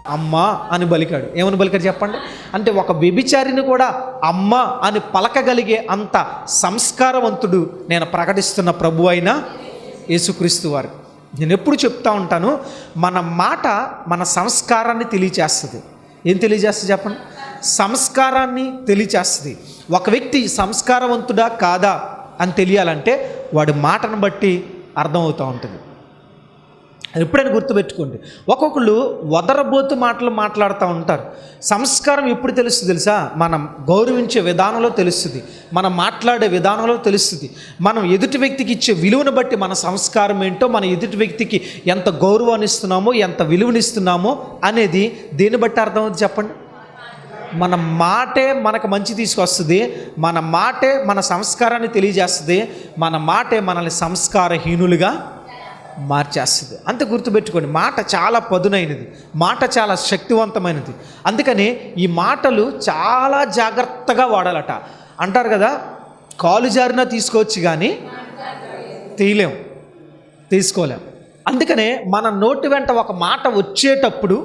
అమ్మ అని పలికాడు. ఏమని పలికాడు చెప్పండి? అంటే ఒక వ్యభిచారిని కూడా అమ్మ అని పలకగలిగే అంత సంస్కారవంతుడు నేను ప్రకటిస్తున్న ప్రభు అయిన యేసుక్రీస్తు వారు. నేను ఎప్పుడు చెప్తా ఉంటాను, మన మాట మన సంస్కారాన్ని తెలియచేస్తుంది. ఏం తెలియజేస్తుంది చెప్పండి? సంస్కారాన్ని తెలియచేస్తుంది. ఒక వ్యక్తి సంస్కారవంతుడా కాదా అని తెలియాలంటే వాడి మాటను బట్టి అర్థమవుతూ ఉంటుంది. అది ఎప్పుడైనా గుర్తుపెట్టుకోండి. ఒక్కొక్కళ్ళు వదరబోతు మాటలు మాట్లాడుతూ ఉంటారు. సంస్కారం ఎప్పుడు తెలుస్తుంది తెలుసా? మనం గౌరవించే విధానంలో తెలుస్తుంది, మనం మాట్లాడే విధానంలో తెలుస్తుంది. మనం ఎదుటి వ్యక్తికి ఇచ్చే విలువను బట్టి మన సంస్కారం ఏంటో, మన ఎదుటి వ్యక్తికి ఎంత గౌరవాన్ని ఇస్తున్నామో, ఎంత విలువనిస్తున్నామో అనేది దేన్ని బట్టి అర్థమవుతుంది చెప్పండి? మన మాటే మనకు మంచి తీసుకొస్తుంది, మన మాటే మన సంస్కారాన్ని తెలియజేస్తుంది, మన మాటే మనల్ని సంస్కారహీనులుగా మార్చేస్తుంది. అంతే గుర్తుపెట్టుకోండి. మాట చాలా పదునైనది, మాట చాలా శక్తివంతమైనది. అందుకని ఈ మాటలు చాలా జాగ్రత్తగా వాడాలట. అంటారు కదా, కాలు జారినా తీసుకోవచ్చు కానీ తీసుకోలేం. అందుకనే మన నోటి వెంట ఒక మాట వచ్చేటప్పుడు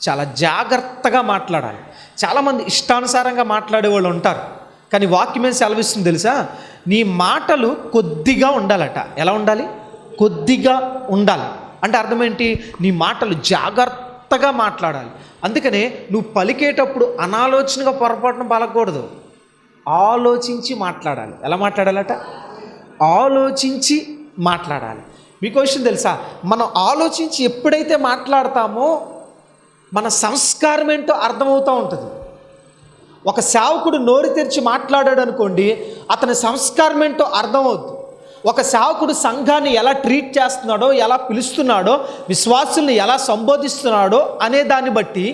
చాలా జాగ్రత్తగా మాట్లాడాలి. చాలామంది ఇష్టానుసారంగా మాట్లాడే వాళ్ళు ఉంటారు, కానీ వాక్యం ఏం సెలవిస్తుంది తెలుసా? నీ మాటలు కొద్దిగా ఉండాలట. ఎలా ఉండాలి? కొద్దిగా ఉండాలి. అంటే అర్థం ఏంటి? నీ మాటలు జాగ్రత్తగా మాట్లాడాలి. అందుకనే నువ్వు పలికేటప్పుడు అనాలోచనగా పొరపాటున పలకూడదు, ఆలోచించి మాట్లాడాలి. ఎలా మాట్లాడాలట? ఆలోచించి మాట్లాడాలి. మీకు విషయం తెలుసా? మనం ఆలోచించి ఎప్పుడైతే మాట్లాడతామో మన సంస్కారం ఏంటో అర్థమవుతూ ఉంటుంది. ఒక సేవకుడు నోరు తెరిచి మాట్లాడాడు అనుకోండి, అతని సంస్కారం ఏంటో అర్థమవుద్ది. ఒక సేవకుడు సంఘాన్ని ఎలా ట్రీట్ చేస్తున్నాడో, ఎలా పిలుస్తున్నాడో, విశ్వాసుల్ని ఎలా సంబోధిస్తున్నాడో అనే దాన్ని బట్టి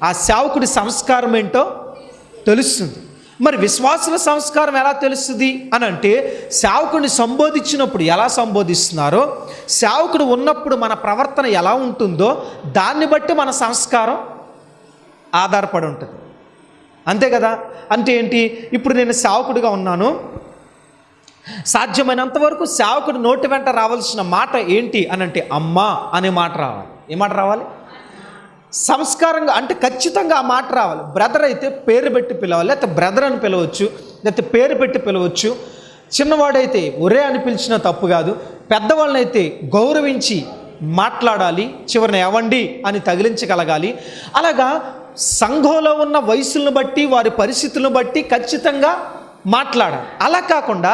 ఆ సేవకుడి సంస్కారం ఏంటో తెలుస్తుంది. మరి విశ్వాసుల సంస్కారం ఎలా తెలుస్తుంది అని అంటే, సేవకుడిని సంబోధించినప్పుడు ఎలా సంబోధిస్తున్నారో, సేవకుడు ఉన్నప్పుడు మన ప్రవర్తన ఎలా ఉంటుందో దాన్ని బట్టి మన సంస్కారం ఆధారపడి ఉంటుంది. అంతే కదా? అంటే ఏంటి? ఇప్పుడు నేను సేవకుడిగా ఉన్నాను, సాధ్యమైనంత వరకు సేవకుడు నోటి వెంట రావాల్సిన మాట ఏంటి అని అంటే అమ్మా అనే మాట రావాలి. ఏ మాట రావాలి? సంస్కారంగా, అంటే ఖచ్చితంగా ఆ మాట రావాలి. బ్రదర్ అయితే పేరు పెట్టి పిలవాలి, లేకపోతే బ్రదర్ అని పిలవచ్చు, లేకపోతే పేరు పెట్టి పిలవచ్చు. చిన్నవాడైతే ఒరే అని పిలిచినా తప్పు కాదు. పెద్దవాళ్ళనైతే గౌరవించి మాట్లాడాలి, చివరిని ఎవండి అని తగిలించగలగాలి. అలాగా సంఘంలో ఉన్న వయసులను బట్టి, వారి పరిస్థితులను బట్టి ఖచ్చితంగా మాట్లాడాలి. అలా కాకుండా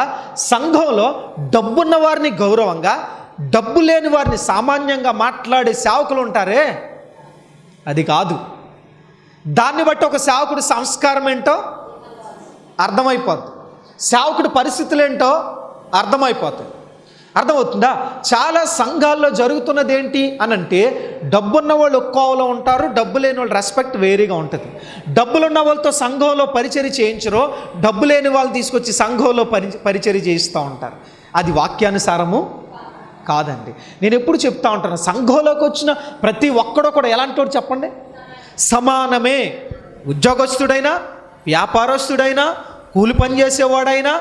సంఘంలో డబ్బున్న వారిని గౌరవంగా, డబ్బు లేని వారిని సామాన్యంగా మాట్లాడే సేవకులు ఉంటారే, అది కాదు. దాన్ని బట్టి ఒక సేవకుడి సంస్కారం ఏంటో అర్థమైపోద్ది, సేవకుడి పరిస్థితులు ఏంటో అర్థమైపోతాయి. అర్థమవుతుందా? చాలా సంఘాల్లో జరుగుతున్నది ఏంటి అని అంటే, డబ్బున్న వాళ్ళు ఒక్కోలో ఉంటారు, డబ్బు లేని వాళ్ళు రెస్పెక్ట్ వేరేగా ఉంటుంది. డబ్బులున్న వాళ్ళతో సంఘంలో పరిచర్య చేయించరో, డబ్బు లేని వాళ్ళు తీసుకొచ్చి సంఘంలో పరిచర్య చేయిస్తూ ఉంటారు. అది వాక్యానుసారము కాదండి. నేను ఎప్పుడు చెప్తా ఉంటాను, సంఘంలోకి వచ్చిన ప్రతి ఒక్కడో కూడా ఎలాంటి వాడు చెప్పండి? సమానమే. ఉద్యోగస్తుడైనా, వ్యాపారస్తుడైనా, కూలి పని చేసేవాడైనా,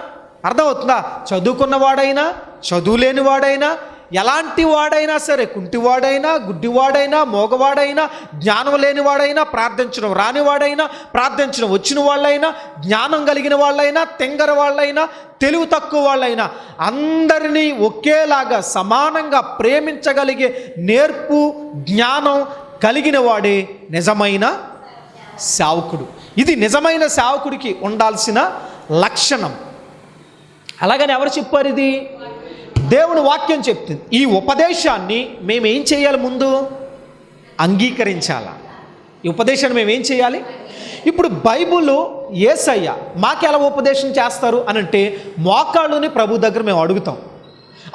అర్థమవుతుందా? చదువుకున్నవాడైనా, చదువు లేనివాడైనా, ఎలాంటి వాడైనా సరే, కుంటివాడైనా, గుడ్డివాడైనా, మోగవాడైనా, జ్ఞానం లేనివాడైనా, ప్రార్థించడం రానివాడైనా, ప్రార్థించడం వచ్చిన వాళ్ళైనా, జ్ఞానం కలిగిన వాళ్ళైనా, తెంగర వాళ్ళైనా, తెలివి తక్కువ వాళ్ళైనా, అందరినీ ఒకేలాగా సమానంగా ప్రేమించగలిగే నేర్పు, జ్ఞానం కలిగిన వాడే నిజమైన సేవకుడు. ఇది నిజమైన సేవకుడికి ఉండాల్సిన లక్షణం. అలాగని ఎవరు చెప్పారు? ఇది దేవుని వాక్యం చెప్తుంది. ఈ ఉపదేశాన్ని మేమేం చేయాలి? ముందు అంగీకరించాలా? ఈ ఉపదేశాన్ని మేమేం చేయాలి? ఇప్పుడు బైబిల్ యేసయ్య మాకు ఎలా ఉపదేశం చేస్తారు అని అంటే, మోకాళ్ళుని ప్రభు దగ్గర మేము అడుగుతాం.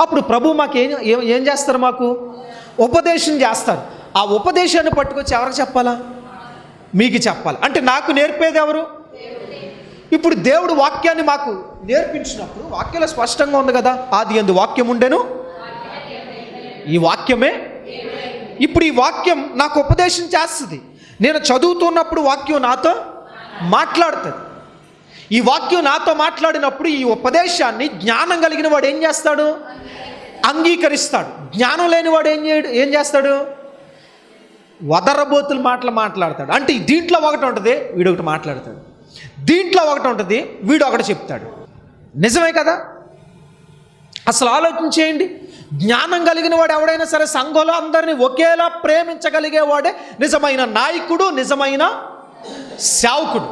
అప్పుడు ప్రభు మాకు ఏం చేస్తారు? మాకు ఉపదేశం చేస్తారు. ఆ ఉపదేశాన్ని పట్టుకొచ్చి ఎవరికి చెప్పాలా? మీకు చెప్పాలి. అంటే నాకు నేర్పేది ఎవరు? ఇప్పుడు దేవుడు వాక్యాన్ని మాకు నేర్పించినప్పుడు వాక్యంలో స్పష్టంగా ఉంది కదా, ఆది యందు వాక్యం ఉండెను, ఈ వాక్యమే. ఇప్పుడు ఈ వాక్యం నాకు ఉపదేశం చేస్తుంది. నేను చదువుతున్నప్పుడు వాక్యం నాతో మాట్లాడుతుంది. ఈ వాక్యం నాతో మాట్లాడినప్పుడు ఈ ఉపదేశాన్ని జ్ఞానం కలిగిన వాడు ఏం చేస్తాడు? అంగీకరిస్తాడు. జ్ఞానం లేనివాడు ఏం చేస్తాడు? వదరబోతుల మాటలు మాట్లాడతాడు. అంటే దీంట్లో ఒకటి ఉంటుంది, వీడు ఒకటి మాట్లాడతాడు. దీంట్లో ఒకటి ఉంటుంది, వీడు ఒకటి చెప్తాడు. నిజమే కదా? అసలు ఆలోచించేయండి. జ్ఞానం కలిగిన వాడు ఎవడైనా సరే సంఘంలో అందరినీ ఒకేలా ప్రేమించగలిగేవాడే నిజమైన నాయకుడు, నిజమైన సేవకుడు.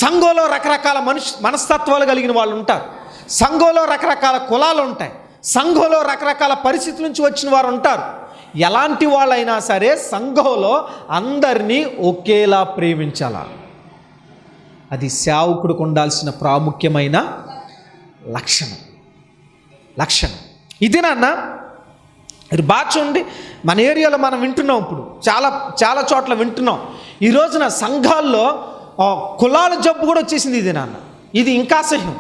సంఘంలో రకరకాల మనస్తత్వాలు కలిగిన వాళ్ళు ఉంటారు. సంఘంలో రకరకాల కులాలు ఉంటాయి. సంఘంలో రకరకాల పరిస్థితుల నుంచి వచ్చిన వారు ఉంటారు. ఎలాంటి వాళ్ళైనా సరే సంఘంలో అందరినీ ఒకేలా ప్రేమించాల. అది సేవకుడికి ఉండాల్సిన ప్రాముఖ్యమైన లక్షణం. ఇది నాన్న, ఇది బాగా చూడండి. మన ఏరియాలో మనం వింటున్నాం, ఇప్పుడు చాలా చోట్ల వింటున్నాం. ఈ రోజున సంఘాల్లో కులాల జబ్బు కూడా వచ్చేసింది. ఇది నాన్న, ఇది ఇంకా అసహ్యం.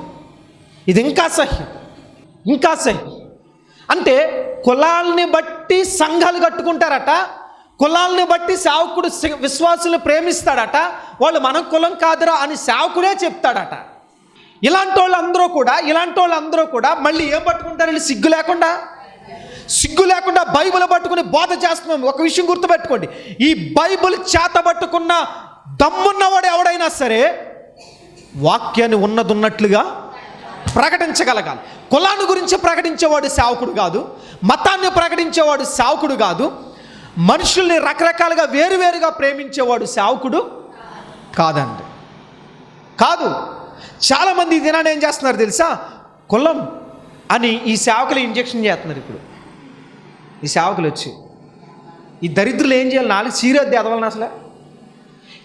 అంటే కులాల్ని బట్టి సంఘాలు కట్టుకుంటారట, కులాల్ని బట్టి సేవకుడు విశ్వాసులను ప్రేమిస్తాడట. వాళ్ళు మనం కులం కాదురా అని సేవకుడే చెప్తాడట. ఇలాంటి వాళ్ళందరూ కూడా మళ్ళీ ఏం పట్టుకుంటారు? వీళ్ళు సిగ్గు లేకుండా బైబిల్ పట్టుకుని బోధ చేస్తున్నాం. ఒక విషయం గుర్తుపెట్టుకోండి, ఈ బైబిల్ చేత పట్టుకున్న దమ్మున్నవాడు ఎవడైనా సరే వాక్యాన్ని ఉన్నట్లుగా ప్రకటించగలగాలి. కులాన్ని గురించి ప్రకటించేవాడు సేవకుడు కాదు, మతాన్ని ప్రకటించేవాడు సేవకుడు కాదు, మనుషుల్ని రకరకాలుగా వేరువేరుగా ప్రేమించేవాడు సేవకుడు కాదు. చాలామంది ఈ దినాన్ని ఏం చేస్తున్నారు తెలుసా? కులం అని ఈ సేవకులు ఇంజెక్షన్ చేస్తున్నారు. ఇప్పుడు ఈ సేవకులు వచ్చి ఈ దరిద్రులు ఏం చేయాలి? 4 సీరియద్ది ఎదవలని అసలు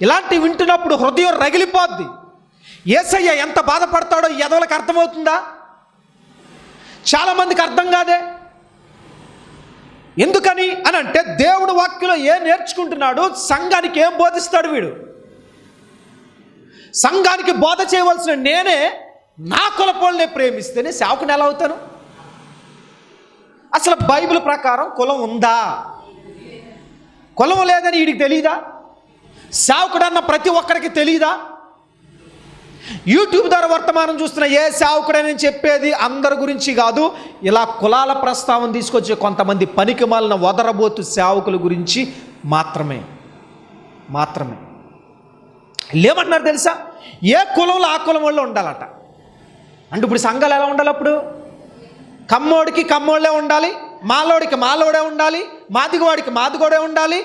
ఇలాంటివి వింటున్నప్పుడు హృదయం రగిలిపోద్ది. యేసయ్య ఎంత బాధపడతాడో ఈ ఎదవలకు అర్థమవుతుందా? చాలామందికి అర్థం కాదే. ఎందుకని అని అంటే దేవుడు వాక్యంలో ఏం నేర్చుకుంటున్నాడు, సంఘానికి ఏం బోధిస్తాడు వీడు. సంఘానికి బోధ చేయవలసిన నేనే నా కులపోళ్ళనే ప్రేమిస్తేనే సేవకుని ఎలా అవుతాను? అసలు బైబిల్ ప్రకారం కులం ఉందా? కులం లేదని వీడికి తెలియదా? సేవకుడు అన్న ప్రతి ఒక్కరికి తెలియదా? యూట్యూబ్ ద్వారా వర్తమానం చూస్తున్న ఏ సేవకుడని చెప్పేది అందరి గురించి కాదు. ఇలా కులాల ప్రస్తావన తీసుకొచ్చే కొంతమంది పనికిమాలిన వదరబోతు సేవకుల గురించి మాత్రమే. ఏమంటున్నారు తెలుసా? ఏ కులంలో ఆ కులం వాళ్ళు ఉండాలట. అంటే ఇప్పుడు సంఘాలు ఎలా ఉండాలి? అప్పుడు కమ్మోడికి కమ్మోళ్ళే ఉండాలి, మాలోడికి మాలోడే ఉండాలి, మాదిగవాడికి మాదిగోడే ఉండాలి,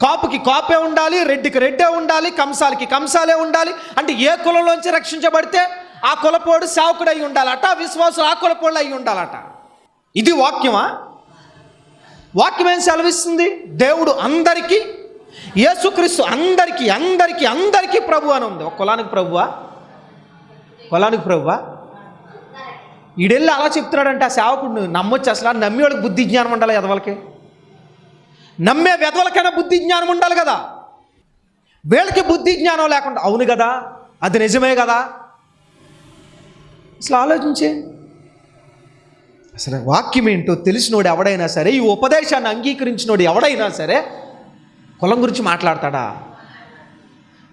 కాపుకి కాపే ఉండాలి, రెడ్డికి రెడ్డే ఉండాలి, కంసాలకి కంసాలే ఉండాలి. అంటే ఏ కులంలోంచి రక్షించబడితే ఆ కులపోడు సేవకుడు అయి ఉండాలట, విశ్వాసులు ఆ కులపోళ్ళు అయి ఉండాలట. ఇది వాక్యమా? వాక్యం ఏం సెలవిస్తుంది? దేవుడు అందరికీ, యేసుక్రీస్తు అందరికీ ప్రభు అని ఉంది. ఒక కులానికి ప్రభువా? ఈడెళ్ళి అలా చెప్తున్నాడంటే ఆ సేవకుడు నమ్మొచ్చు? అసలు నమ్మేవాళ్ళకి బుద్ధి జ్ఞానం ఉండాలి, ఎదవలకి నమ్మే వెదవలకైనా బుద్ధి జ్ఞానం ఉండాలి కదా. వీళ్ళకి బుద్ధి జ్ఞానం లేకుండా, అవును కదా, అది నిజమే కదా. అసలు ఆలోచించే, అసలు వాక్యం ఏంటో తెలిసినోడు ఎవడైనా సరే, ఈ ఉపదేశాన్ని అంగీకరించినోడు ఎవడైనా సరే కులం గురించి మాట్లాడతాడా?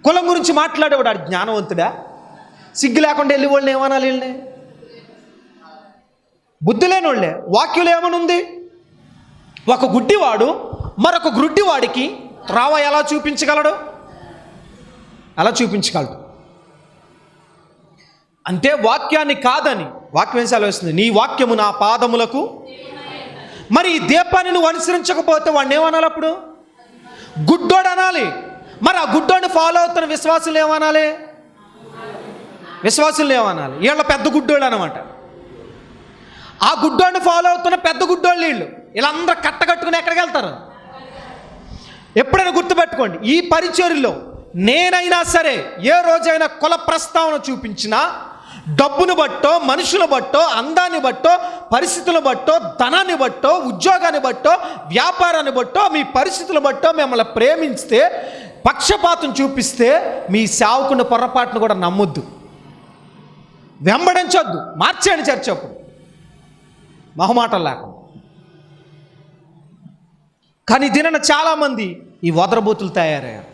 కులం గురించి మాట్లాడేవాడు ఆడు జ్ఞానవంతుడా? సిగ్గు లేకుండా వెళ్ళి వాళ్ళని ఏమనాలి? వీళ్ళని బుద్ధి లేని వాళ్ళే. వాక్యులు ఏమనుంది? ఒక గుడ్డివాడు మరొక గుడ్డివాడికి త్రోవ ఎలా చూపించగలడు? అంటే వాక్యాన్ని కాదని వాక్యం ఏం సెలవిస్తుంది? నీ వాక్యము నా పాదములకు. మరి ఈ దీపాన్ని నువ్వు అనుసరించకపోతే వాడిని ఏమనాలి? అప్పుడు గుడ్డోడు అనాలి. మరి ఆ గుడ్డోడిని ఫాలో అవుతున్న విశ్వాసులు ఏమనాలి? వీళ్ళ పెద్ద గుడ్డోళ్ళు అనమాట. ఆ గుడ్డోడిని ఫాలో అవుతున్న పెద్ద గుడ్డోళ్ళు వీళ్ళందరూ కట్టగట్టుకుని ఎక్కడికి వెళ్తారు? ఎప్పుడైనా గుర్తుపెట్టుకోండి, ఈ పరిచర్యలో నేనైనా సరే ఏ రోజైనా కుల ప్రస్తావన చూపించినా, డబ్బును బట్టో, మనుషుల బట్టో, అందాన్ని బట్టో, పరిస్థితుల బట్టో, ధనాన్ని బట్టో, ఉద్యోగాన్ని బట్టో, వ్యాపారాన్ని బట్టో, మీ పరిస్థితుల బట్టో మిమ్మల్ని ప్రేమిస్తే, పక్షపాతం చూపిస్తే మీ సేవకుని పొరపాటును కూడా నమ్మొద్దు, వెంబడించొద్దు, మార్చేయండి చర్చ అప్పుడు మొహమాటం లేకుండా. కానీ దీనిన చాలామంది ఈ వదరబోతులు తయారయ్యారు.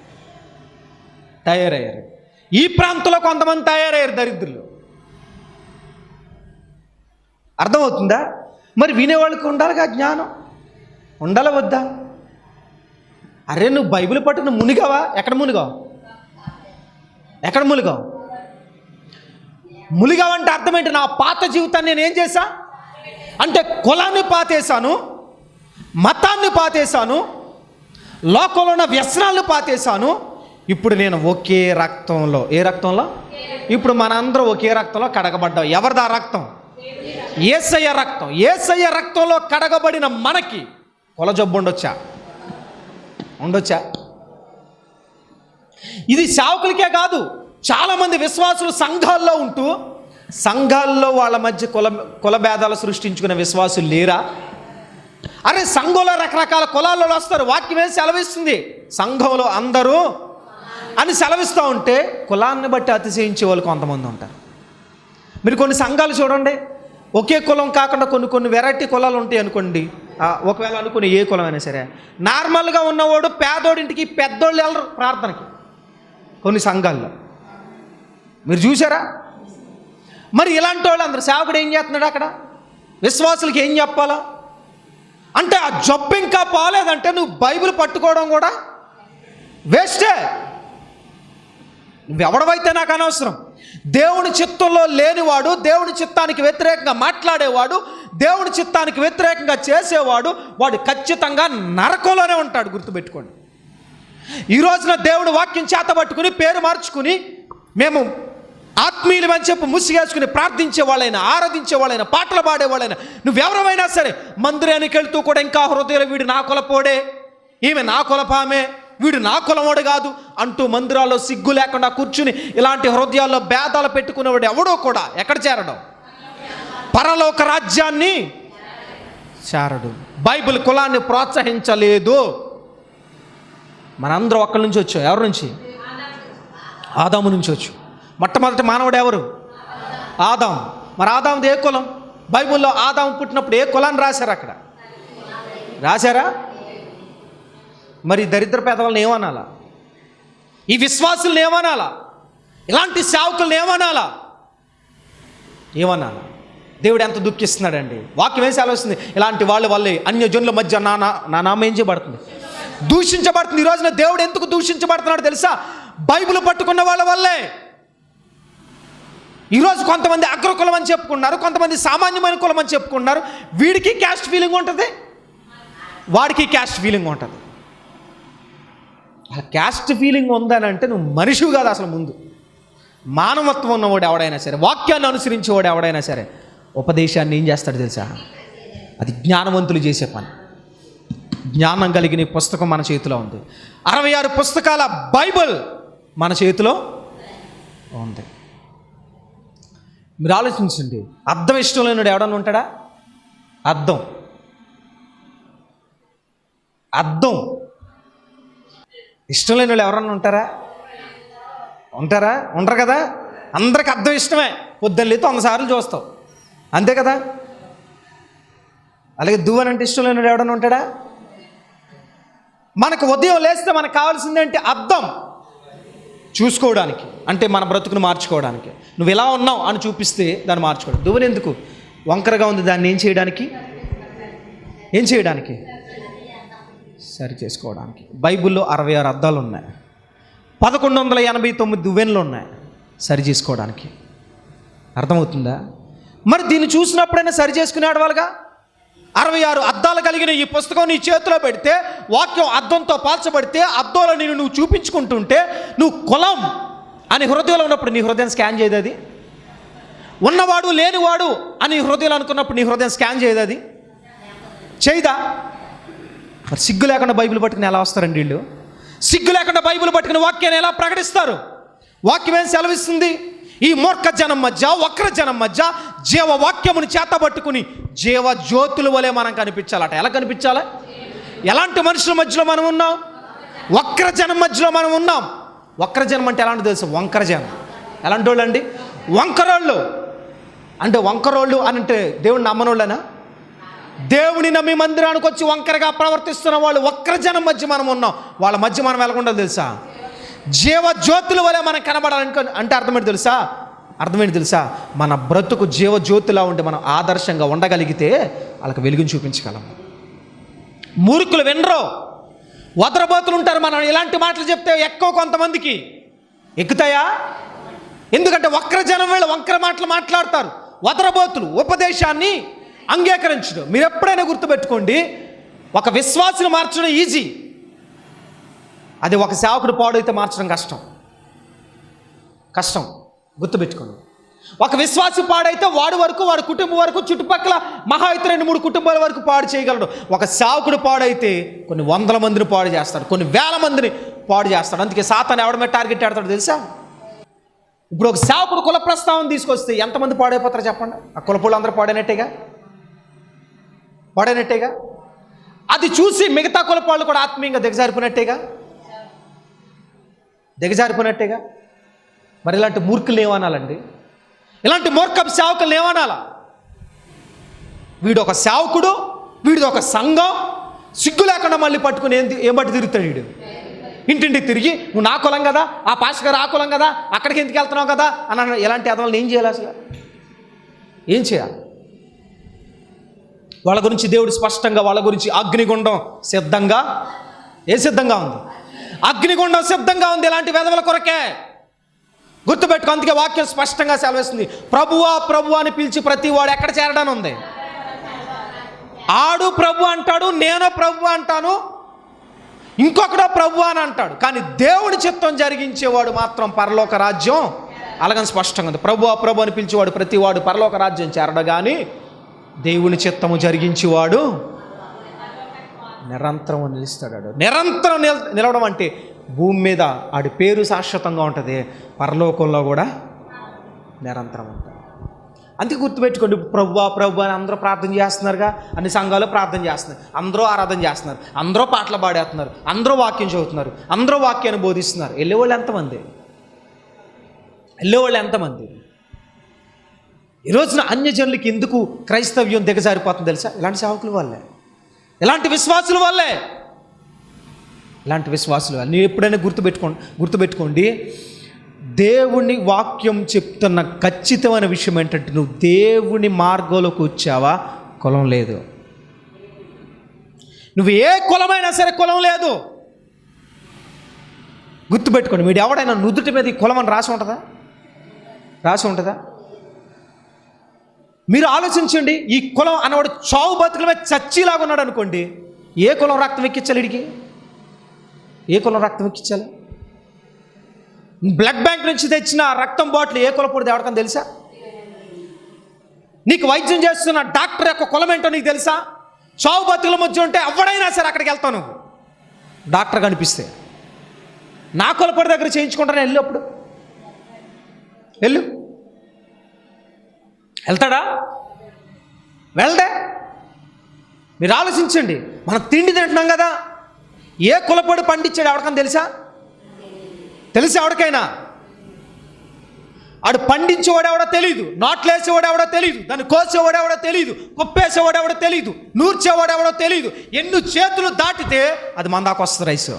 ఈ ప్రాంతంలో కొంతమంది తయారయ్యారు దరిద్రులు. అర్థమవుతుందా? మరి వినేవాళ్ళకి ఉండాలిగా జ్ఞానం, ఉండాలా వద్దా? అరే నువ్వు బైబిల్ పట్టుకుని మునిగావా? ఎక్కడ మునిగావు? ఎక్కడ మునిగావు? మునిగావంటే అర్థం ఏంటి? నా పాత జీవితాన్ని నేను ఏం చేశా అంటే కులాన్ని పాతేశాను, మతాన్ని పాతేశాను, లోకంలో ఉన్న వ్యసనాలను పాతేశాను. ఇప్పుడు నేను ఒకే రక్తంలో, ఏ రక్తంలో? ఇప్పుడు మనందరం ఒకే రక్తంలో కడగబడ్డాం. ఎవరిదా రక్తం? యేసయ్య రక్తం. యేసయ్య రక్తంలో కడగబడిన మనకి కుల జబ్బు ఉండొచ్చా? ఇది సేవకులకే కాదు, చాలామంది విశ్వాసులు సంఘాల్లో ఉంటూ సంఘాల్లో వాళ్ళ మధ్య కుల భేదాలు సృష్టించుకునే విశ్వాసులు లేరా? అరే సంఘంలో రకరకాల కులాల్లో వస్తారు, వాక్యం ఏం సెలవిస్తుంది? సంఘంలో అందరూ అని సెలవిస్తూ ఉంటే కులాన్ని బట్టి అతిశయించే వాళ్ళు కొంతమంది ఉంటారు. మీరు కొన్ని సంఘాలు చూడండి, ఒకే కులం కాకుండా కొన్ని వెరైటీ కులాలు ఉంటాయి అనుకోండి. ఒకవేళ అనుకుని ఏ కులం అయినా సరే, నార్మల్గా ఉన్నవాడు పేదోడింటికి పెద్దోళ్ళు వెళ్ళరు ప్రార్థనకి కొన్ని సంఘాల్లో. మీరు చూసారా? మరి ఇలాంటి వాళ్ళు అందరు సేవకుడు ఏం చేస్తున్నాడు అక్కడ? విశ్వాసులకి ఏం చెప్పాలా అంటే ఆ జబ్బు ఇంకా పోలేదంటే నువ్వు బైబిల్ పట్టుకోవడం కూడా వేస్టే. నువ్వెవడవైతే నాకు అనవసరం. దేవుని చిత్తంలో లేనివాడు, దేవుని చిత్తానికి వ్యతిరేకంగా మాట్లాడేవాడు, దేవుని చిత్తానికి వ్యతిరేకంగా చేసేవాడు, వాడు ఖచ్చితంగా నరకంలోనే ఉంటాడు. గుర్తుపెట్టుకోండి. ఈ రోజున దేవుడు వాక్యం చేతబట్టుకుని పేరు మార్చుకుని మేము ఆత్మీయులు అని చెప్పి ముసిగేసుకుని ప్రార్థించే వాళ్ళైనా, ఆరాధించే వాళ్ళైనా, పాటలు పాడేవాళ్ళైనా, నువ్వెవరమైనా సరే మందిరానికి వెళ్తూ కూడా ఇంకా హృదయంలో వీడు నా కులపోడే, ఈమె నా కులపామే, వీడు నా కులమోడు కాదు అంటూ మందిరాల్లో సిగ్గు లేకుండా కూర్చుని ఇలాంటి హృదయాల్లో భేదాలు పెట్టుకునేవాడు ఎవడో కూడా ఎక్కడ చేరడం? పరలోక రాజ్యాన్ని చేరడు. బైబిల్ కులాన్ని ప్రోత్సహించలేదు. మనందరం ఒక్కడి నుంచి వచ్చాం. ఎవరి నుంచి? ఆదాము నుంచి వచ్చు. మొట్టమొదటి మానవుడు ఎవరు? ఆదాం. మరి ఆదాముది ఏ కులం? బైబిల్లో ఆదాము పుట్టినప్పుడు ఏ కులాన్ని రాశారు? అక్కడ రాశారా? మరి దరిద్ర పేదవాళ్ళని ఏమనాలా? ఈ విశ్వాసులను ఏమనాలా? ఇలాంటి సేవకులను ఏమనాలా? దేవుడు ఎంత దుఃఖిస్తున్నాడండి. వాక్యం ఏం సెలవుస్తుంది? ఇలాంటి వాళ్ళ వల్లే అన్యజనుల మధ్య నా నామం ఏం చేయబడుతుంది? దూషించబడుతుంది. ఈ రోజున దేవుడు ఎందుకు దూషించబడుతున్నాడు తెలుసా? బైబిల్ పట్టుకున్న వాళ్ళ వల్లే. ఈరోజు కొంతమంది అగ్రకులం అని చెప్పుకున్నారు, కొంతమంది సామాన్యమైన కులం అని చెప్పుకున్నారు. వీడికి క్యాస్ట్ ఫీలింగ్ ఉంటుంది, వాడికి క్యాస్ట్ ఫీలింగ్ ఉంటుంది. ఆ క్యాస్ట్ ఫీలింగ్ ఉందనంటే నువ్వు మనిషివి కాదు అసలు. ముందు మానవత్వం ఉన్నవాడు ఎవడైనా సరే, వాక్యాన్ని అనుసరించేవాడు ఎవడైనా సరే ఉపదేశాన్ని ఏం చేస్తాడు తెలుసా? అది జ్ఞానవంతులు చేసే పని. జ్ఞానం కలిగిన పుస్తకం మన చేతిలో ఉంది. 66 పుస్తకాల బైబిల్ మన చేతిలో ఉంది. మీరు ఆలోచించండి. అర్థం ఇష్టం లేనివాడు ఎవడన్నా ఉంటాడా? అర్థం ఇష్టం లేని వాళ్ళు ఎవరన్నా ఉంటారా? ఉండరు కదా. అందరికి అర్థం ఇష్టమే. పొద్దున్న లేతో 100 సార్లు చూస్తావు, అంతే కదా. అలాగే దువ్వనంటే ఇష్టం లేనివాడు ఎవడన్నా ఉంటాడా? మనకు ఉదయం లేస్తే మనకు కావాల్సింది ఏంటి? అర్థం చూసుకోవడానికి, అంటే మన బ్రతుకును మార్చుకోవడానికి. నువ్వు ఎలా ఉన్నావు అని చూపిస్తే దాన్ని మార్చుకోవడం. దువ్వెన ఎందుకు? వంకరగా ఉంది, దాన్ని ఏం చేయడానికి? సరి చేసుకోవడానికి. బైబిల్లో 66 అర్థాలు ఉన్నాయి. 1189 దువ్వెనలు ఉన్నాయి సరి చేసుకోవడానికి. అర్థమవుతుందా? మరి దీన్ని చూసినప్పుడైనా సరి చేసుకుని ఆడవాళ్ళగా. 66 అద్దాలు కలిగిన ఈ పుస్తకం నీ చేతిలో పెడితే, వాక్యం అద్దంతో పాల్చబడితే, అద్దంలో నువ్వు చూపించుకుంటుంటే, నువ్వు కులం అని హృదయంలో ఉన్నప్పుడు నీ హృదయం స్కాన్ చేయదు. అది ఉన్నవాడు లేనివాడు అని హృదయంలో అనుకున్నప్పుడు నీ హృదయం స్కాన్ చేయదు. అది చేయదా? మరి సిగ్గు లేకుండా బైబిల్ పట్టుకుని ఎలా వస్తారండి వీళ్ళు? సిగ్గు లేకుండా బైబిల్ పట్టుకుని వాక్యాన్ని ఎలా ప్రకటిస్తారు? వాక్యం ఏం సెలవిస్తుంది? ఈ మూర్ఖ జనం మధ్య, వక్ర జనం మధ్య జీవ వాక్యముని చేతబట్టుకుని జీవ జ్యోతుల వలె మనం కనిపించాలట. ఎలా కనిపించాలి? ఎలాంటి మనుషుల మధ్యలో మనం ఉన్నాం? వక్ర జనం మధ్యలో మనం ఉన్నాం. వక్ర జనం అంటే ఎలాంటి తెలుసు? వంకర జనం. ఎలాంటి వాళ్ళు అండి? వంకరోళ్ళు. అంటే వంకరోళ్ళు అని అంటే దేవుడిని నమ్మనోళ్ళనా? దేవుని నమ్మి మందిరానికి వచ్చి వంకరగా ప్రవర్తిస్తున్న వాళ్ళు వక్ర జనం మధ్య మనం ఉన్నాం. వాళ్ళ మధ్య మనం వెళ్ళకుండా తెలుసా? జీవ జ్యోతుల వలె మనం కనబడాలని అంటే అర్థమేంటి తెలుసా? మన బ్రతుకు జీవ జ్యోతిలా ఉంటే మనం ఆదర్శంగా ఉండగలిగితే వాళ్ళకి వెలుగుని చూపించగలం. మూర్ఖులు వినరు, వదరబోతులు ఉంటారు. మనం ఇలాంటి మాటలు చెప్తే ఎక్కువ కొంతమందికి ఎక్కుతాయా? ఎందుకంటే వక్ర జనం వీళ్ళు వంకర మాటలు మాట్లాడతారు. వదరబోతులు ఉపదేశాన్ని అంగీకరించడం. మీరు ఎప్పుడైనా గుర్తుపెట్టుకోండి, ఒక విశ్వాసిని మార్చడం ఈజీ, అది ఒక సేవకుడు పాడైతే మార్చడం కష్టం. గుర్తుపెట్టుకోండి. ఒక విశ్వాసి పాడైతే వాడి వరకు, వాడి కుటుంబం వరకు, చుట్టుపక్కల మహా అయితే 2-3 కుటుంబాల వరకు పాడు చేయగలడు. ఒక సేవకుడు పాడైతే కొన్ని వందల మందిని పాడు చేస్తాడు, కొన్ని వేల మందిని పాడు చేస్తాడు. అందుకే సాతాను ఎవడి మీద టార్గెట్ ఆడతాడు తెలుసా? ఇప్పుడు ఒక సేవకుడు కుల ప్రస్తావన తీసుకొస్తే ఎంతమంది పాడైపోతారో చెప్పండి? ఆ కులపోళ్ళు అందరూ పాడైనట్టేగా. అది చూసి మిగతా కులపాళ్ళు కూడా ఆత్మీయంగా దిగజారిపోయినట్టేగా. మరి ఇలాంటి మూర్ఖులు ఏమనాలండి? ఇలాంటి మూర్ఖపు సేవకులు ఏమనాలా? వీడు ఒక సేవకుడు, వీడిది ఒక సంఘం, సిగ్గు లేకుండా మళ్ళీ పట్టుకుని ఏం బట్టి తిరుగుతాడు వీడు? ఇంటింటికి తిరిగి నువ్వు నా కులం కదా, ఆ పాస్టర్ గారు ఆ కులం కదా, అక్కడికి ఎందుకు వెళ్తున్నావు కదా అని. ఎలాంటి అదవాళ్ళని ఏం చేయాలి? అసలు ఏం చేయాలి? వాళ్ళ గురించి దేవుడు స్పష్టంగా, వాళ్ళ గురించి అగ్నిగుండం సిద్ధంగా ఉంది. అగ్నిగుండం సిద్ధంగా ఉంది ఇలాంటి వెధవల కొరకే. గుర్తుపెట్టుకో. అందుకే వాక్యం స్పష్టంగా సెలవిస్తుంది, ప్రభువా అని పిలిచి ప్రతి వాడు ఎక్కడ చేరడానికి ఉంది? ఆడు ప్రభు అంటాడు, నేను ప్రభు అంటాను, ఇంకొకడో ప్రభు అని అంటాడు. కానీ దేవుడి చిత్తం జరిగించేవాడు మాత్రం పరలోక రాజ్యం అలాగని స్పష్టంగా ఉంది. ప్రభు అని పిలిచేవాడు ప్రతి వాడు పరలోక రాజ్యం చేరడు, కానీ దేవుని చిత్తము జరిగించేవాడు నిరంతరం నిలుస్తాడు. నిరంతరం నిలవడం అంటే భూమి మీద ఆడి పేరు శాశ్వతంగా ఉంటుంది, పరలోకంలో కూడా నిరంతరం ఉంటుంది. అందుకే గుర్తుపెట్టుకోండి, ప్రభు అని అందరూ ప్రార్థన చేస్తున్నారుగా, అన్ని సంఘాలు ప్రార్థన చేస్తున్నారు, అందరూ ఆరాధన చేస్తున్నారు, అందరూ పాటలు పాడేస్తున్నారు, అందరూ వాక్యం చదువుతున్నారు, అందరూ వాక్యాన్ని బోధిస్తున్నారు. వెళ్ళేవాళ్ళు ఎంతమంది? ఈ రోజున అన్యజనులకి ఎందుకు క్రైస్తవ్యం దిగజారిపోతుంది తెలుసా? ఇలాంటి సేవకుల వల్లే, ఇలాంటి విశ్వాసుల వల్లే. మీరు ఎప్పుడైనా గుర్తుపెట్టుకోండి, దేవుని వాక్యం చెప్తున్న ఖచ్చితమైన విషయం ఏంటంటే, నువ్వు దేవుని మార్గంలోకి వచ్చావా, కులం లేదు. నువ్వు ఏ కులమైనా సరే కులం లేదు. గుర్తుపెట్టుకోండి. మీరు ఎవడైనా నుదుటి మీద ఈ కులం అని రాసి ఉంటుందా? మీరు ఆలోచించండి. ఈ కులం అన్నవాడు చావు బతుకుల మీద చచ్చిలాగా ఉన్నాడు అనుకోండి, ఏ కులం రక్తం ఎక్కించాలి వీడికి? బ్లడ్ బ్యాంక్ నుంచి తెచ్చిన రక్తం బాటిల్ ఏ కులపొడిది ఎవరికని తెలుసా? నీకు వైద్యం చేస్తున్న డాక్టర్ యొక్క కులం ఏంటో నీకు తెలుసా? చావు బతుకుల మధ్య ఉంటే ఎవడైనా సరే అక్కడికి వెళ్తావు. నువ్వు డాక్టర్ కనిపిస్తే నా కులపొడి దగ్గర చేయించుకుంటాను, వెళ్తాడా? వెళ్ళడే? మీరు ఆలోచించండి. మనం తిండి తింటున్నాం కదా, ఏ కులపొడి పండించాడు ఎవరికని తెలుసా? ఎవరికైనా? ఆడు పండించేవాడెవడో తెలియదు, నాట్లేసేవాడెవడో తెలియదు, దాన్ని కోసేవాడెవడో తెలియదు, కుప్పేసేవాడెవడో తెలియదు, నూర్చేవాడెవడో తెలియదు. ఎన్ని చేతులు దాటితే అది మన దాకా వస్తుంది రైస్.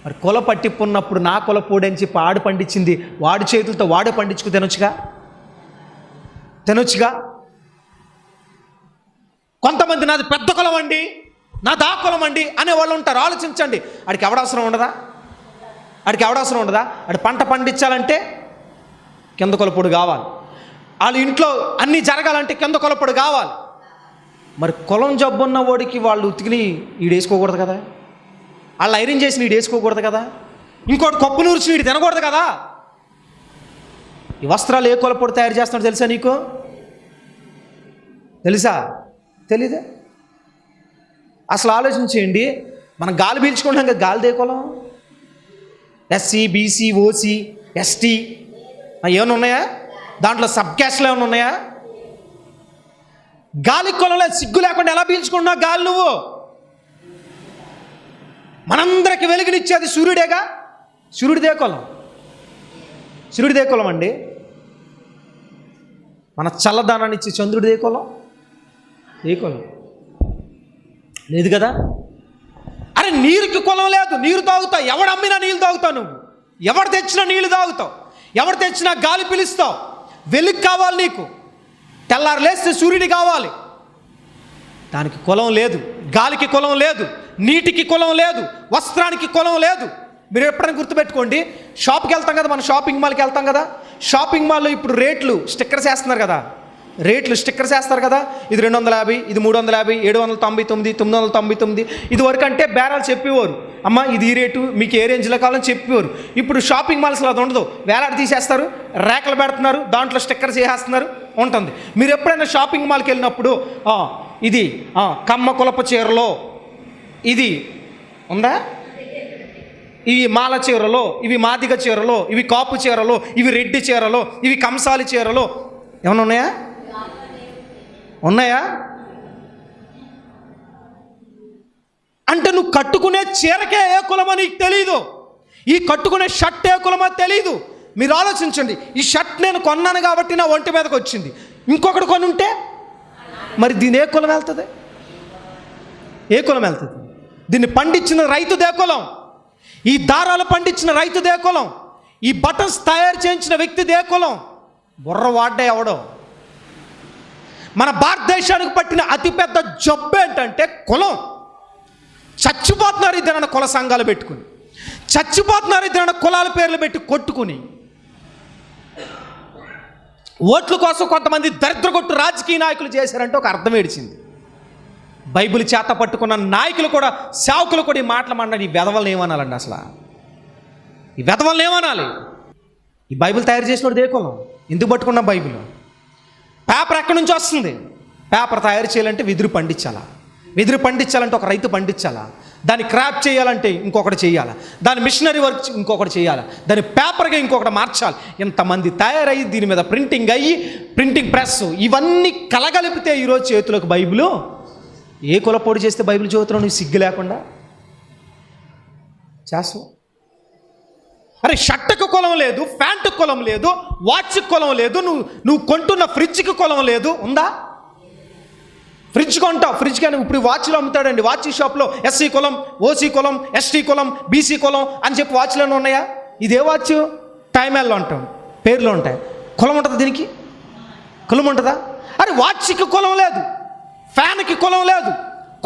మరి కుల పట్టిప్పున్నప్పుడు నా కులపొడి అని చెప్పి ఆడు పండించింది వాడి చేతులతో వాడే పండించుకు తినొచ్చుగా. కొంతమంది నాది పెద్ద కులం అండి, నాది ఆ కులం అండి అనేవాళ్ళు ఉంటారు. ఆలోచించండి. ఆడికి ఎవడవసరం ఉండదా? ఆడి పంట పండించాలంటే కింద కులపొడి కావాలి, వాళ్ళ ఇంట్లో అన్నీ జరగాలంటే కింద కులపొడి కావాలి. మరి కులం జబ్బున్న వాడికి వాళ్ళు ఉతికిని ఈడేసుకోకూడదు కదా, వాళ్ళు ఐరన్ చేసి ఈడేసుకోకూడదు కదా, ఇంకోటి కప్పు నూర్చి ఈడు తినకూడదు కదా. ఈ వస్త్రాలు ఏ కులపొడి తయారు చేస్తున్నాడు తెలుసా నీకు? తెలీదా? అసలు ఆలోచించేయండి. మనం గాలి పీల్చుకుంటాం కదా, గాలిదే కులం? ఎస్సీ, బీసీ, ఓసీ, ఎస్టీ ఏమైనా ఉన్నాయా? దాంట్లో సబ్ క్యాస్ట్లు ఏమైనా ఉన్నాయా? గాలి కులంలో సిగ్గు లేకుండా ఎలా పీల్చుకుంటున్నావు గాలి నువ్వు? మనందరికి వెలుగునిచ్చేది సూర్యుడేగా. సూర్యుడిదే కులం అండి. మన చల్లదానాన్ని ఇచ్చే చంద్రుడిదే కులం? లేదు కదా. అరే నీరుకి కులం లేదు, నీరు తాగుతావు, ఎవడమ్మినా నీళ్ళు తాగుతావు, నువ్వు ఎవడు తెచ్చినా నీళ్ళు తాగుతావు, ఎవడు తెచ్చినా గాలి పిలుస్తావు. వెలుగు కావాలి నీకు, తెల్లారు లేస్తే సూర్యుడి కావాలి. దానికి కులం లేదు, గాలికి కులం లేదు, నీటికి కులం లేదు, వస్త్రానికి కులం లేదు. మీరు ఎప్పుడైనా గుర్తుపెట్టుకోండి, షాప్కి వెళ్తాం కదా, మనం షాపింగ్ మాల్కి వెళ్తాం కదా, షాపింగ్ మాల్లో ఇప్పుడు రేట్లు స్టిక్కర్స్ వేస్తున్నారు కదా, రేట్లు స్టిక్కర్స్ వేస్తారు కదా, ఇది 250, ఇది 350, 799, 999. ఇది వరకు అంటే బేరాలు చెప్పేవారు, అమ్మ ఇది ఈ రేటు, మీకు ఏ రేంజ్లో కావాలని చెప్పేవారు. ఇప్పుడు షాపింగ్ మాల్స్లో అది ఉండదు, వేలాడి తీసేస్తారు, రేకలు పెడుతున్నారు, దాంట్లో స్టిక్కర్స్ వేసేస్తున్నారు ఉంటుంది. మీరు ఎప్పుడైనా షాపింగ్ మాల్కి వెళ్ళినప్పుడు ఇది కమ్మ కులప చీరలో ఇది ఉందా, ఇవి మాల చీరలో, ఇవి మాదిగ చీరలో, ఇవి కాపు చీరలో, ఇవి రెడ్డి చీరలో, ఇవి కంసాలి చీరలో ఏమన్నా ఉన్నాయా? ఉన్నాయా? అంటే నువ్వు కట్టుకునే చీరకే ఏ కులమో నీకు తెలీదు, ఈ కట్టుకునే షర్ట్ ఏ కులమో తెలీదు. మీరు ఆలోచించండి, ఈ షర్ట్ నేను కొన్నాను కాబట్టి నా ఒంటి మీదకి వచ్చింది, ఇంకొకటి కొని ఉంటే మరి దీని ఏ కులం వెళ్తుంది? ఏ కులం వెళ్తుంది? దీన్ని పండించిన రైతుదే కులం, ఈ దారాలు పండించిన రైతుదే కులం, ఈ బటన్స్ తయారు చేయించిన వ్యక్తిదే కులం. బుర్ర వాడ్డా ఎవడో. మన భారతదేశానికి పట్టిన అతిపెద్ద జబ్బు ఏంటంటే కులం. చచ్చిపోతున్నారు ఇద్దరన్న కుల సంఘాలు పెట్టుకుని, చచ్చిపోతున్నారు ఇద్దరన్న కులాల పేర్లు పెట్టి కొట్టుకుని. ఓట్ల కోసం కొంతమంది దరిద్రగొట్టు రాజకీయ నాయకులు చేశారంటే ఒక అర్థం ఏడిచింది. బైబిల్ చేత పట్టుకున్న నాయకులు కూడా, సేవకులు కూడా ఈ మాటలు మాట్లాడి ఈ వెధవలను ఏమనాలండి? అసలు ఈ వెధవలను ఏమనాలి? ఈ బైబిల్ తయారు చేసినోడు దేకులం. ఎందుకు పట్టుకున్నా బైబిల్? పేపర్ ఎక్కడి నుంచి వస్తుంది? పేపర్ తయారు చేయాలంటే వెదురు పండించాలా, వెదురు పండించాలంటే ఒక రైతు పండించాలా, దాన్ని క్రాఫ్ట్ చేయాలంటే ఇంకొకటి చేయాలి, దాని మిషనరీ వర్క్ ఇంకొకటి చేయాలి, దాన్ని పేపర్గా ఇంకొకటి మార్చాలి. ఇంతమంది తయారయ్యి దీని మీద ప్రింటింగ్ అయ్యి, ప్రింటింగ్ ప్రెస్, ఇవన్నీ కలగలిపితే ఈరోజు చేతులకు బైబిల్. ఏ కులపోటు చేస్తే బైబిల్ చదువుతున్నావు నువ్వు సిగ్గు లేకుండా? చేస్తావు. అరే షర్ట్కి కులం లేదు, ప్యాంటుకి కులం లేదు, వాచ్కి కులం లేదు, నువ్వు కొంటున్న ఫ్రిడ్జ్కి కులం లేదు. ఉందా? ఫ్రిడ్జ్ కొంటావు, ఫ్రిడ్జ్ కానీ ఇప్పుడు వాచ్లు అమ్ముతాడండి, వాచ్ షాప్లో ఎస్సీ కులం, ఓసీ కులం, ఎస్టీ కులం, బీసీ కులం అని చెప్పి వాచ్లోనే ఉన్నాయా? ఇదే వాచ్ టైమెల్లో అంటాం, పేర్లు ఉంటాయి. కులం ఉంటుందా దీనికి? కులం ఉంటుందా? అరే వాచ్కి కులం లేదు, ఫ్యాన్కి కులం లేదు,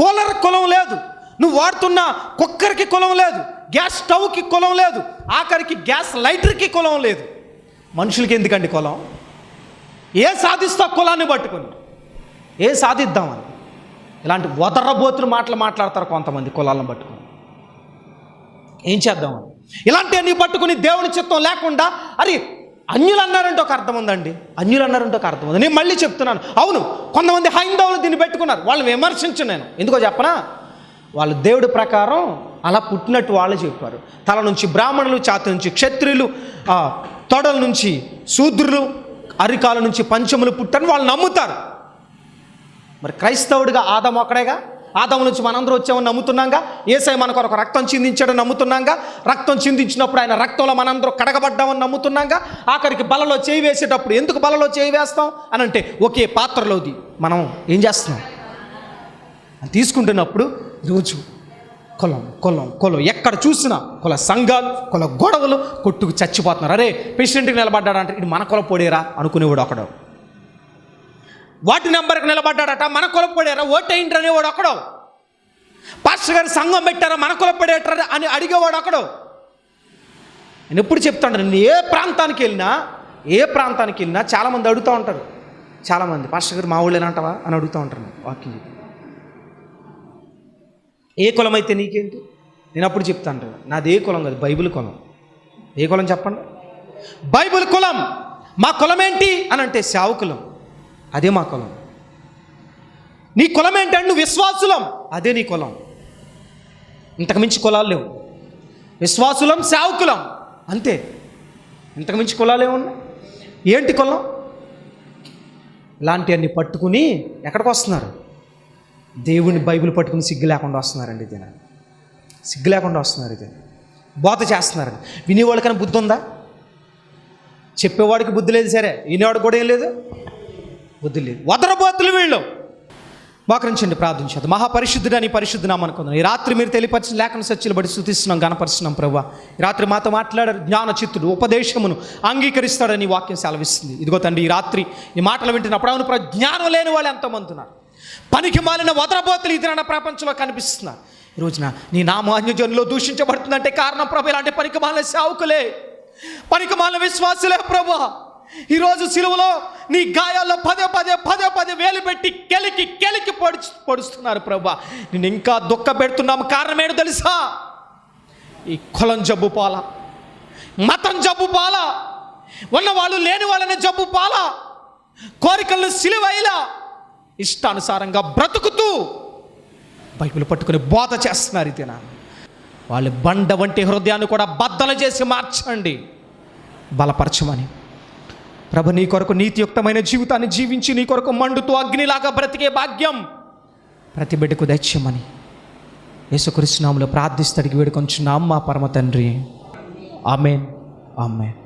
కూలర్కి కులం లేదు, నువ్వు వాడుతున్న కుక్కర్కి కులం లేదు, గ్యాస్ స్టవ్కి కులం లేదు, ఆఖరికి గ్యాస్ లైటర్కి కులం లేదు. మనుషులకి ఎందుకండి కులం? ఏ సాధిస్తావు కులాన్ని పట్టుకొని? ఏ సాధిద్దామని? ఇలాంటి వదరబోతులు మాట్లాడతారు కొంతమంది కులాలను పట్టుకొని. ఏం చేద్దామని ఇలాంటివన్నీ పట్టుకుని దేవుని చిత్తం లేకుండా, అరే అన్యులు అన్నారంటే ఒక అర్థం ఉందండి, అన్యులు అన్నారంటే ఒక అర్థం ఉంది. నేను మళ్ళీ చెప్తున్నాను, అవును కొంతమంది హైందవులు దీన్ని పెట్టుకున్నారు, వాళ్ళని విమర్శించు నేను. ఎందుకో చెప్పనా? వాళ్ళు దేవుడి ప్రకారం అలా పుట్టినట్టు వాళ్ళు చెప్పారు. తల నుంచి బ్రాహ్మణులు, ఛాతి నుంచి క్షత్రియులు, తొడల నుంచి శూద్రులు, అరికాల నుంచి పంచములు పుట్టని వాళ్ళు నమ్ముతారు. మరి క్రైస్తవుడిగా ఆదాము ఒక్కడేగా, ఆదాము నుంచి మనందరూ వచ్చామని నమ్ముతున్నాంగా, యేసయ్య మన కొరకు రక్తం చిందించాడని నమ్ముతున్నాంగా, రక్తం చిందించినప్పుడు ఆయన రక్తంలో మనందరూ కడగబడ్డామని నమ్ముతున్నాంగా, ఆఖరికి బలలో చేయి వేసేటప్పుడు ఎందుకు బలలో చేయి వేస్తాం అని అంటే ఒకే పాత్రలోది మనం ఏం చేస్తున్నాం తీసుకుంటున్నప్పుడు రోజు కులం కులం కులం, ఎక్కడ చూసినా కుల సంఘాలు, కుల గొడవలు, కొట్టుకు చచ్చిపోతున్నారు. అరే ప్రెసిడెంట్కి నిలబడ్డాడంటే ఇది మన కుల పొడేరా అనుకునేవాడు ఒకడు, వాటి నెంబర్కి నిలబడ్డాడట మన కుల పొడేరా ఓటేంటి అనేవాడు ఒకడు, పాస్టర్ గారు సంఘం పెట్టారా మన కుల పొడేటరా అని అడిగేవాడు ఒకడు. నేను ఎప్పుడు చెప్తాను, నేను ఏ ప్రాంతానికి వెళ్ళినా చాలామంది అడుగుతూ ఉంటారు, చాలామంది పాస్టర్ గారు మా ఊళ్ళేనంటావా అని అడుగుతూ ఉంటారు. వాకింగ్ ఏ కులం అయితే నీకేంటి? నేను అప్పుడు చెప్తాను, నాది ఏ కులం కాదు, బైబిల్ కులం. ఏ కులం చెప్పండి? బైబిల్ కులం. మా కులం ఏంటి అని అంటే సేవకులం, అదే మా కులం. నీ కులం ఏంటంటే నువ్వు విశ్వాసులం, అదే నీ కులం. ఇంతకుమించి కులాలు లేవు. విశ్వాసులం, సేవకులం, అంతే. ఇంతకుమించి కులాలు ఏమున్నాయి? ఏంటి కులం? ఇలాంటివన్నీ పట్టుకుని ఎక్కడికి వస్తున్నారు? దేవుని బైబిల్ పట్టుకుని సిగ్గు లేకుండా వస్తున్నారండి. ఇది సిగ్గు లేకుండా వస్తున్నారు, ఇది బోధ చేస్తున్నారండి. వినేవాడికైనా బుద్ధి ఉందా? చెప్పేవాడికి బుద్ధి లేదు, సరే వినేవాడికి కూడా ఏం లేదు, బుద్ధి లేదు. వదరబోతులు వీళ్ళు. మోకరించండి, ప్రార్థించదు. మహాపరిశుద్ధుడని పరిశుద్ధనామం అనుకుందాం. ఈ రాత్రి మీరు తెలియపరిచిన లేఖన సత్యాలు బట్టి స్తుతిస్తున్నాం, గణపరుస్తున్నాం. ప్రభువా ఈ రాత్రి మాతో మాట్లాడారు, జ్ఞాన చిత్తుడు ఉపదేశమును అంగీకరిస్తాడని వాక్యం సెలవిస్తుంది. ఇదిగో తండ్రి, ఈ రాత్రి ఈ మాటలు వింటున్నప్పుడు అవును జ్ఞానం లేని వాళ్ళు ఎంతోమంది ఉన్నారు, పనికి మాలిన వదరబోతులు ఇది నా ప్రపంచంలో కనిపిస్తున్నారు. ఈ రోజున నీ నామం అన్యజనుల్లో దూషించబడుతుందంటే కారణం ప్రభు ఇలాంటి పనికిమాలిన సేవకులే, పనికిమాలిన విశ్వాసులే ప్రభు. ఈరోజు సిలువలో నీ గాయాల్లో పదే పదే వేలు పెట్టి కెలికి పొడుస్తున్నారు ప్రభు. నేను ఇంకా దుఃఖ పెడుతున్నాము. కారణం ఏంటో తెలుసా? ఈ కులం జబ్బు పాల, మతం జబ్బు పాల, ఉన్నవాళ్ళు లేని వాళ్ళని జబ్బు పాల, కోరికలను సిలువైలా ఇష్టానుసారంగా బ్రతుకుతూ బైబిల్ పట్టుకుని బోధ చేస్తున్నారు. ఇదేనా? వాళ్ళు బండ వంటి హృదయాన్ని కూడా బద్దలు చేసి మార్చండి, బలపరచమని. ప్రభు, నీ కొరకు నీతియుక్తమైన జీవితాన్ని జీవించి నీ కొరకు మండుతూ అగ్నిలాగా బ్రతికే భాగ్యం ప్రతి బిడ్డకు దయచేయమని యేసుక్రీస్తు నామములో ప్రార్థిస్తూ అడిగి వేడుకొంచున్నాం మా పరమ తండ్రి. ఆమేన్, ఆమేన్.